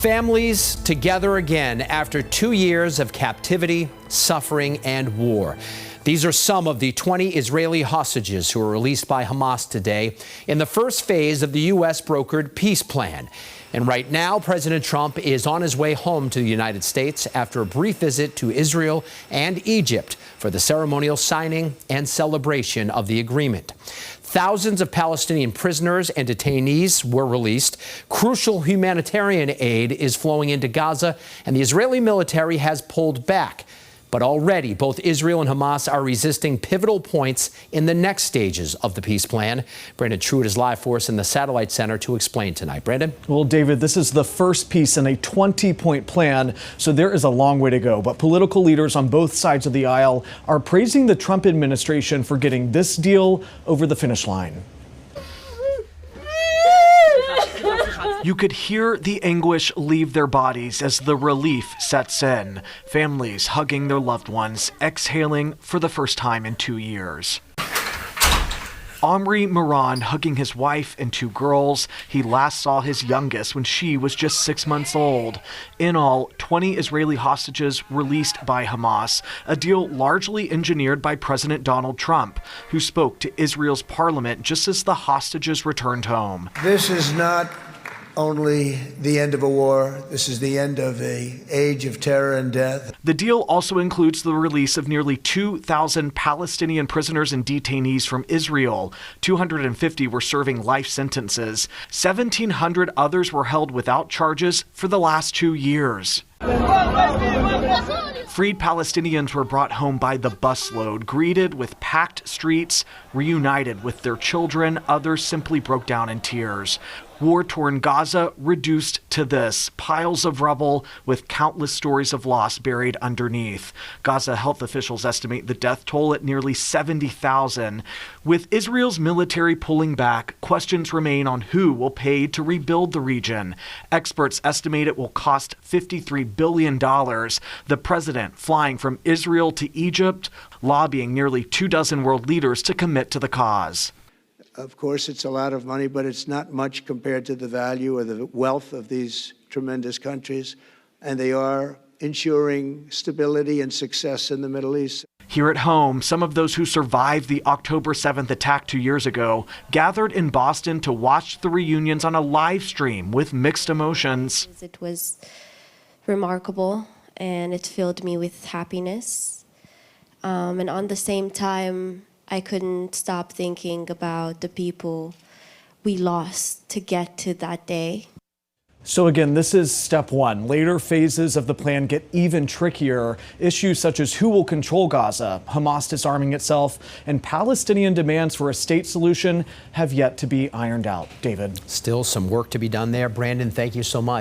Families together again after 2 years of captivity, suffering, and war. These are some of the 20 Israeli hostages who were released by Hamas today in the first phase of the U.S. brokered peace plan. And right now, President Trump is on his way home to the United States after a brief visit to Israel and Egypt for the ceremonial signing and celebration of the agreement. Thousands of Palestinian prisoners and detainees were released. Crucial humanitarian aid is flowing into Gaza, and the Israeli military has pulled back. But already, both Israel and Hamas are resisting pivotal points in the next stages of the peace plan. Brandon Truitt is live for us in the Satellite Center to explain tonight. Brandon? Well, David, this is the first piece in a 20-point plan, so there is a long way to go. But political leaders on both sides of the aisle are praising the Trump administration for getting this deal over the finish line. You could hear the anguish leave their bodies as the relief sets in. Families hugging their loved ones, exhaling for the first time in 2 years. Omri Moran hugging his wife and 2 girls. He last saw his youngest when she was just 6 months old. In all, 20 Israeli hostages released by Hamas, a deal largely engineered by President Donald Trump, who spoke to Israel's parliament just as the hostages returned home. This is not only the end of a war. This is the end of an age of terror and death. The deal also includes the release of nearly 2,000 Palestinian prisoners and detainees from Israel. 250 were serving life sentences. 1,700 others were held without charges for the last 2 years. Freed Palestinians were brought home by the busload, greeted with packed streets, reunited with their children. Others simply broke down in tears. War-torn Gaza reduced to this, piles of rubble with countless stories of loss buried underneath. Gaza health officials estimate the death toll at nearly 70,000. With Israel's military pulling back, questions remain on who will pay to rebuild the region. Experts estimate it will cost $53 billion. The president flying from Israel to Egypt, lobbying nearly 24 world leaders to commit to the cause. Of course, it's a lot of money, but it's not much compared to the value or the wealth of these tremendous countries, and they are ensuring stability and success in the Middle East. Here at home, some of those who survived the October 7th attack 2 years ago gathered in Boston to watch the reunions on a live stream with mixed emotions. It was remarkable, and it filled me with happiness. And on the same time, I couldn't stop thinking about the people we lost to get to that day. So again, this is step one. Later phases of the plan get even trickier. Issues such as who will control Gaza, Hamas disarming itself, and Palestinian demands for a state solution have yet to be ironed out. David? Still some work to be done there. Brandon, thank you so much.